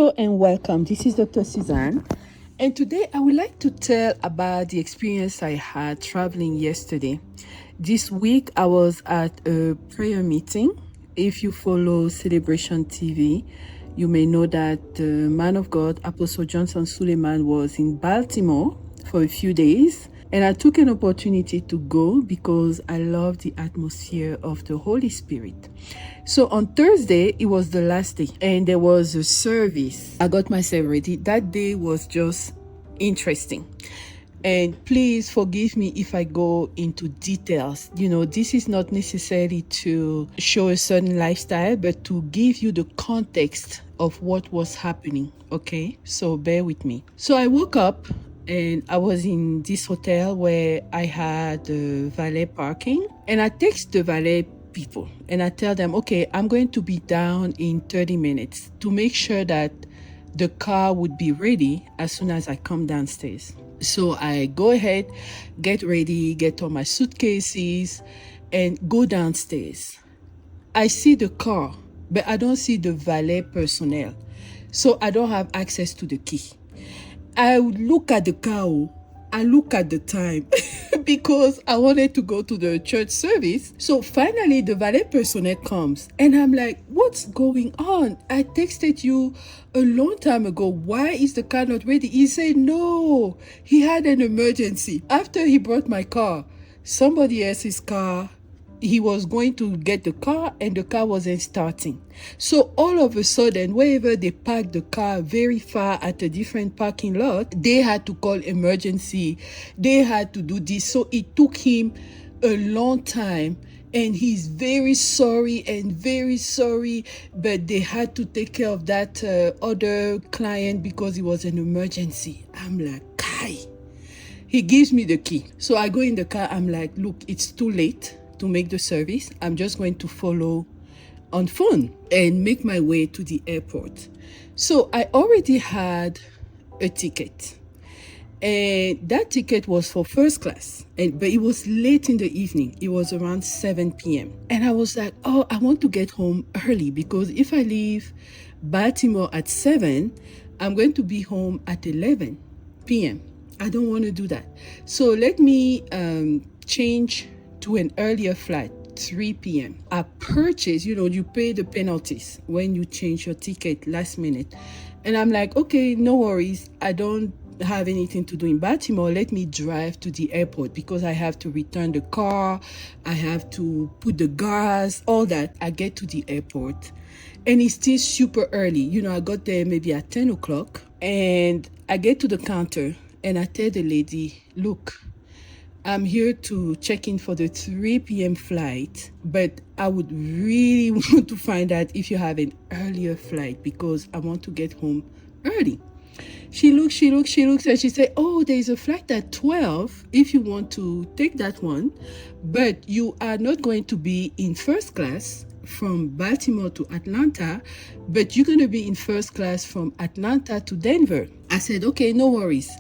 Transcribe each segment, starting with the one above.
Hello and welcome. This is Dr. Suzanne, and today I would like to tell about the experience I had traveling yesterday. This week I was at a prayer meeting. If you follow Celebration TV, you may know that the man of God, Apostle Johnson Suleiman, was in Baltimore for a few days. And I took an opportunity to go because I love the atmosphere of the Holy Spirit. So on Thursday, it was the last day and there was a service. I got myself ready. That day was just interesting. And please forgive me if I go into details. This is not necessarily to show a certain lifestyle, but to give you the context of what was happening. Okay, so bear with me. So I woke up and I was in this hotel where I had valet parking, and I text the valet people and I tell them, okay, I'm going to be down in 30 minutes to make sure that the car would be ready as soon as I come downstairs. So I go ahead, get ready, get all my suitcases and go downstairs. I see the car, but I don't see the valet personnel. So I don't have access to the key. I would look at the car, I look at the time because I wanted to go to the church service. So finally the valet personnel comes and I'm like, what's going on? I texted you a long time ago. Why is the car not ready? He said, no, he had an emergency. After he brought my car, somebody else's car, he was going to get the car and the car wasn't starting. So all of a sudden, wherever they parked the car very far at a different parking lot, they had to call emergency. They had to do this. So it took him a long time. And he's very sorry, but they had to take care of that other client because it was an emergency. I'm like, Kai. He gives me the key. So I go in the car. I'm like, look, it's too late to make the service. I'm just going to follow on phone and make my way to the airport. So I already had a ticket, and that ticket was for first class, but it was late in the evening. It was around 7 p.m. and I was like, oh, I want to get home early because if I leave Baltimore at 7, I'm going to be home at 11 p.m. I don't want to do that. So let me change to an earlier flight, 3 p.m. I purchased, you pay the penalties when you change your ticket last minute. And I'm like, okay, no worries. I don't have anything to do in Baltimore. Let me drive to the airport because I have to return the car. I have to put the gas, all that. I get to the airport and it's still super early. I got there maybe at 10 o'clock and I get to the counter and I tell the lady, look, I'm here to check in for the 3 p.m. flight, but I would really want to find out if you have an earlier flight because I want to get home early. She looks, and she said, oh, there's a flight at 12 if you want to take that one, but you are not going to be in first class from Baltimore to Atlanta, but you're going to be in first class from Atlanta to Denver. I said, okay, no worries.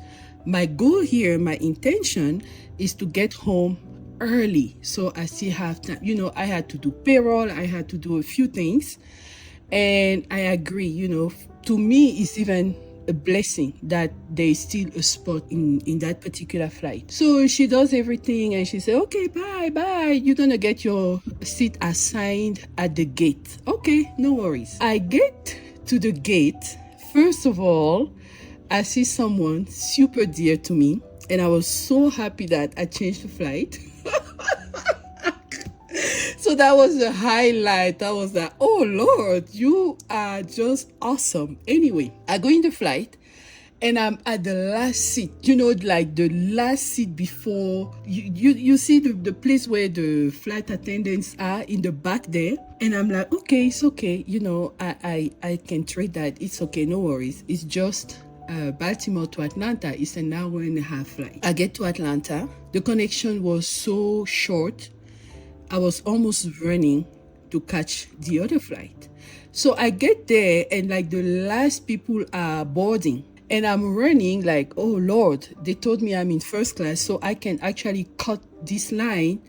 My goal here, my intention is to get home early. So I still have time. I had to do payroll. I had to do a few things. And I agree, to me, it's even a blessing that there is still a spot in that particular flight. So she does everything and she said, okay, bye. You're going to get your seat assigned at the gate. Okay, no worries. I get to the gate. First of all, I see someone super dear to me, and I was so happy that I changed the flight. So that was the highlight. I was like, oh Lord, you are just awesome. Anyway, I go in the flight and I'm at the last seat, like the last seat before you see the place where the flight attendants are in the back there. And I'm like, okay, it's okay. I can trade that. It's okay. No worries. It's just Baltimore to Atlanta. It's an hour and a half flight. I get to Atlanta. The connection was so short. I was almost running to catch the other flight. So I get there and like the last people are boarding. And I'm running like, oh Lord, they told me I'm in first class, so I can actually cut this line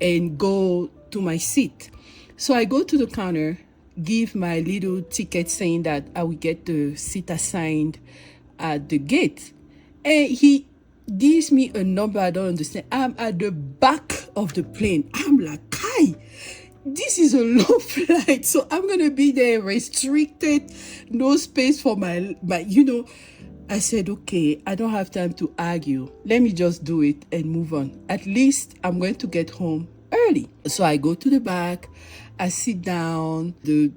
and go to my seat. So I go to the counter give my little ticket saying that I will get the seat assigned at the gate. And he gives me a number I don't understand. I'm at the back of the plane. I'm like, Kai, this is a long flight, so I'm gonna be there restricted, no space for my I said, okay, I don't have time to argue. Let me just do it and move on. At least I'm going to get home early. So I go to the back, I sit down. The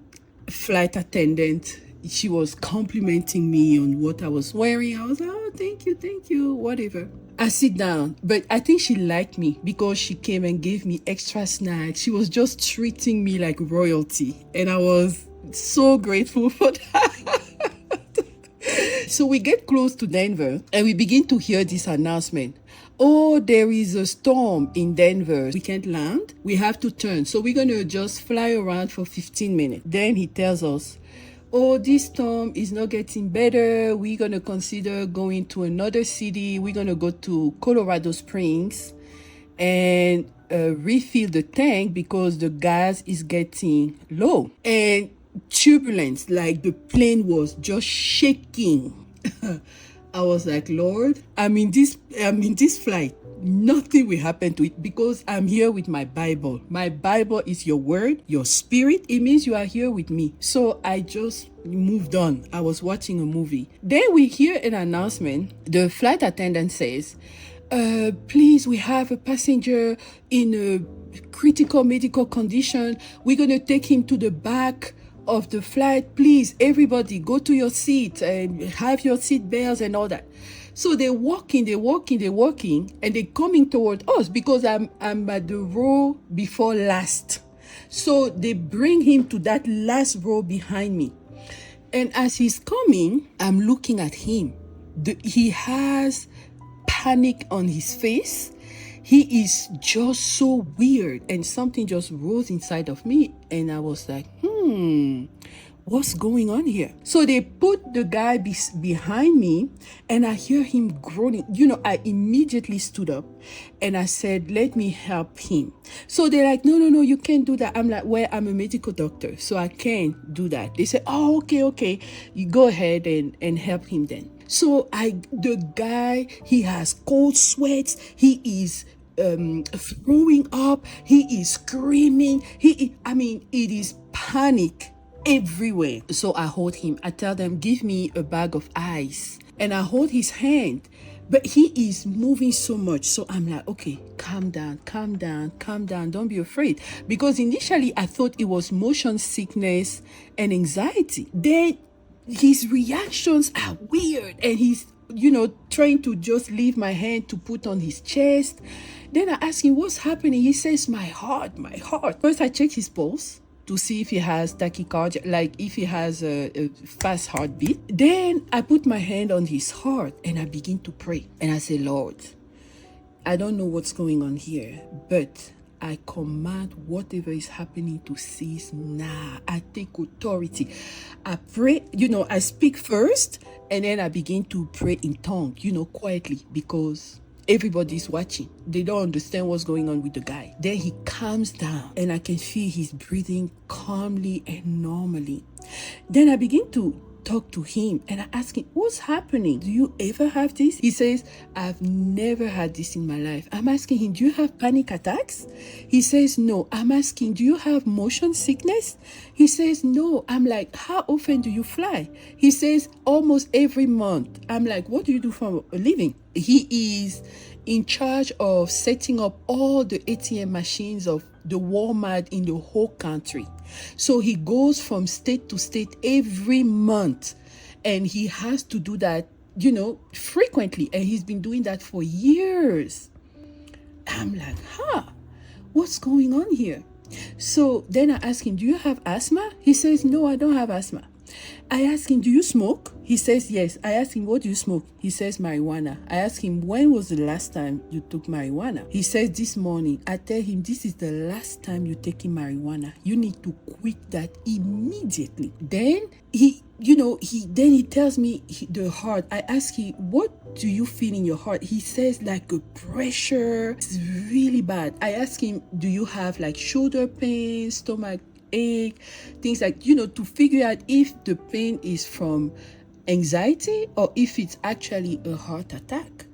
flight attendant, she was complimenting me on what I was wearing. I was like, oh, thank you, whatever. I sit down, but I think she liked me because she came and gave me extra snacks. She was just treating me like royalty, and I was so grateful for that. So we get close to Denver and we begin to hear this announcement. Oh, there is a storm in Denver. We can't land. We have to turn. So we're going to just fly around for 15 minutes. Then he tells us, oh, this storm is not getting better. We're going to consider going to another city. We're going to go to Colorado Springs and refill the tank because the gas is getting low. And turbulence, like the plane was just shaking. I was like, Lord, I'm in this flight. Nothing will happen to it because I'm here with my Bible. My Bible is your word, your spirit. It means you are here with me. So I just moved on. I was watching a movie. Then we hear an announcement. The flight attendant says, please, we have a passenger in a critical medical condition. We're going to take him to the back of the flight. Please, everybody, go to your seat and have your seat belts and all that. So they're walking, and they're coming toward us because I'm at the row before last. So they bring him to that last row behind me. And as he's coming, I'm looking at him. He has panic on his face. He is just so weird, and something just rose inside of me, and I was like, what's going on here? So they put the guy behind me, and I hear him groaning. I immediately stood up and I said, let me help him. So they're like, no, you can't do that. I'm like, well, I'm a medical doctor, so I can't do that. They said, oh, okay, you go ahead and help him then. So the guy, he has cold sweats. He is throwing up. He is screaming. It is panic everywhere. So I hold him. I tell them, give me a bag of ice. And I hold his hand. But he is moving so much. So I'm like, okay, calm down. Don't be afraid. Because initially I thought it was motion sickness and anxiety. Then his reactions are weird. And he's, trying to just leave my hand to put on his chest. Then I ask him, what's happening? He says, my heart. First, I check his pulse to see if he has tachycardia, like if he has a fast heartbeat. Then I put my hand on his heart and I begin to pray. And I say, Lord, I don't know what's going on here, but I command whatever is happening to cease now. I take authority. I pray, I speak first and then I begin to pray in tongue, quietly, because everybody's watching. They don't understand what's going on with the guy. Then he calms down and I can feel he's breathing calmly and normally. Then I begin to talk to him and I ask him, what's happening? Do you ever have this? He says, I've never had this in my life. I'm asking him, do you have panic attacks? He says, no. I'm asking, do you have motion sickness? He says, no. I'm like, how often do you fly? He says, almost every month. I'm like, what do you do for a living? He is in charge of setting up all the ATM machines of the Walmart in the whole country. So he goes from state to state every month, and he has to do that, frequently. And he's been doing that for years. I'm like, what's going on here? So then I ask him, do you have asthma? He says, no, I don't have asthma. I ask him, do you smoke? He says, yes. I ask him, what do you smoke? He says, marijuana. I ask him, when was the last time you took marijuana? He says, this morning. I tell him, this is the last time you're taking marijuana. You need to quit that immediately. Then he tells me the heart. I ask him, what do you feel in your heart? He says, like a pressure. It's really bad. I ask him, do you have like shoulder pain, stomach ache, things like, to figure out if the pain is from anxiety or if it's actually a heart attack.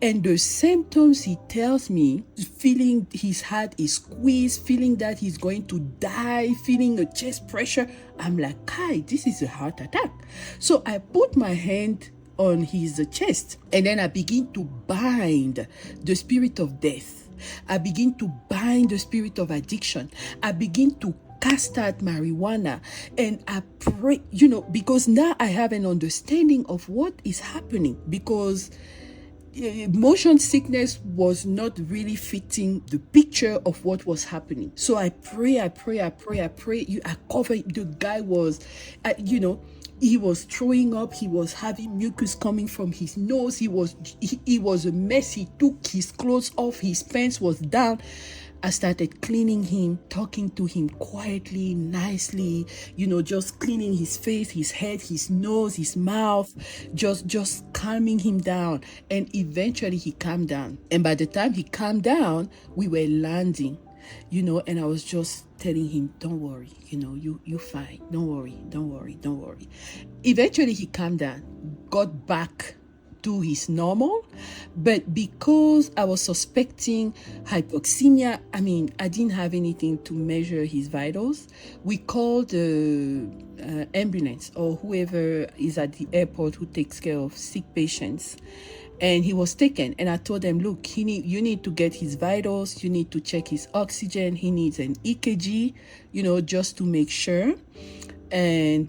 And the symptoms he tells me, feeling his heart is squeezed, feeling that he's going to die, feeling a chest pressure. I'm like, Kai, this is a heart attack. So I put my hand on his chest and then I begin to bind the spirit of death. I begin to bind the spirit of addiction. I begin to cast out marijuana and I pray, because now I have an understanding of what is happening, because motion sickness was not really fitting the picture of what was happening. So I pray. I cover. The guy was, he was throwing up. He was having mucus coming from his nose. He was a mess. He took his clothes off. His pants was down. I started cleaning him, talking to him quietly, nicely, just cleaning his face, his head, his nose, his mouth, just calming him down. And eventually he calmed down. And by the time he calmed down, we were landing, and I was just telling him, don't worry, you're fine. Don't worry. Eventually he calmed down, got back to his normal, but because I was suspecting hypoxemia, I didn't have anything to measure his vitals. We called the ambulance or whoever is at the airport who takes care of sick patients, and he was taken. And I told them, look, you need to get his vitals, you need to check his oxygen, he needs an EKG, just to make sure. And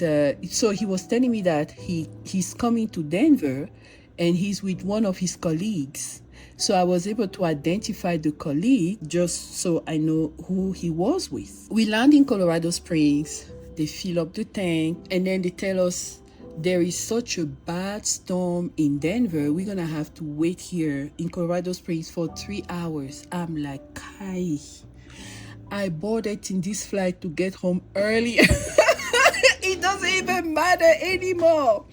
so he was telling me that he's coming to Denver and he's with one of his colleagues. So I was able to identify the colleague just so I know who he was with. We land in Colorado Springs, they fill up the tank, and then they tell us there is such a bad storm in Denver, we're gonna have to wait here in Colorado Springs for 3 hours. I'm like, Kai, I boarded in this flight to get home early. It doesn't even matter anymore.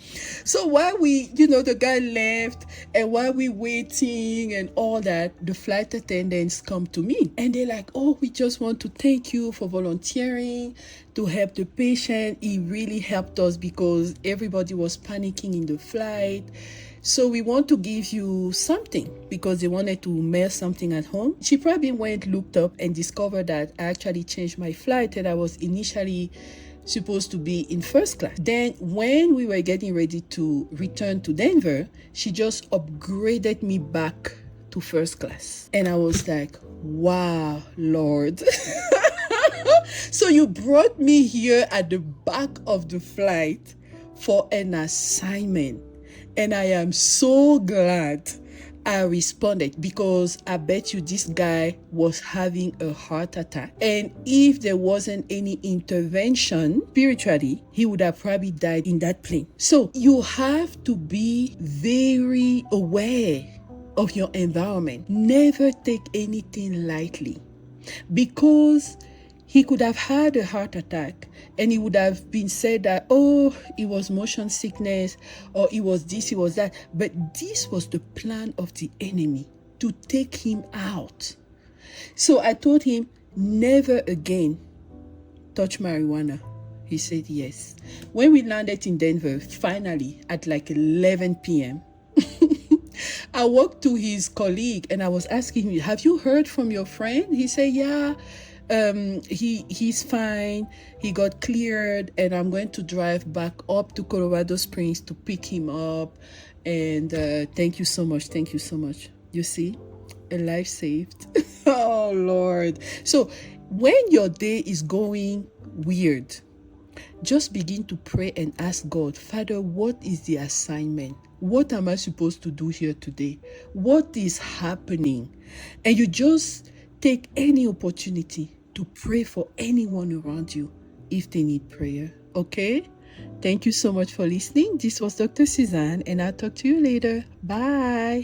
So while the guy left, and while we waiting and all that, the flight attendants come to me and they're like, oh, we just want to thank you for volunteering to help the patient. It really helped us because everybody was panicking in the flight. So we want to give you something, because they wanted to mail something at home. She probably looked up and discovered that I actually changed my flight and I was initially supposed to be in first class. Then when we were getting ready to return to Denver, she just upgraded me back to first class. And I was like, wow, Lord. So you brought me here at the back of the flight for an assignment. And I am so glad I responded, because I bet you this guy was having a heart attack. And if there wasn't any intervention spiritually, he would have probably died in that plane. So you have to be very aware of your environment. Never take anything lightly, because he could have had a heart attack and it would have been said that, oh, it was motion sickness, or it was this, it was that. But this was the plan of the enemy, to take him out. So I told him, never again touch marijuana. He said yes. When we landed in Denver, finally at like 11 p.m., I walked to his colleague and I was asking him, have you heard from your friend? He said, yeah. He's fine. He got cleared, and I'm going to drive back up to Colorado Springs to pick him up. And thank you so much. You see, a life saved. Oh Lord. So when your day is going weird, just begin to pray and ask God, Father, what is the assignment? What am I supposed to do here today? What is happening? And you just take any opportunity to pray for anyone around you if they need prayer. Okay? Thank you so much for listening. This was Dr. Suzanne, and I'll talk to you later. Bye.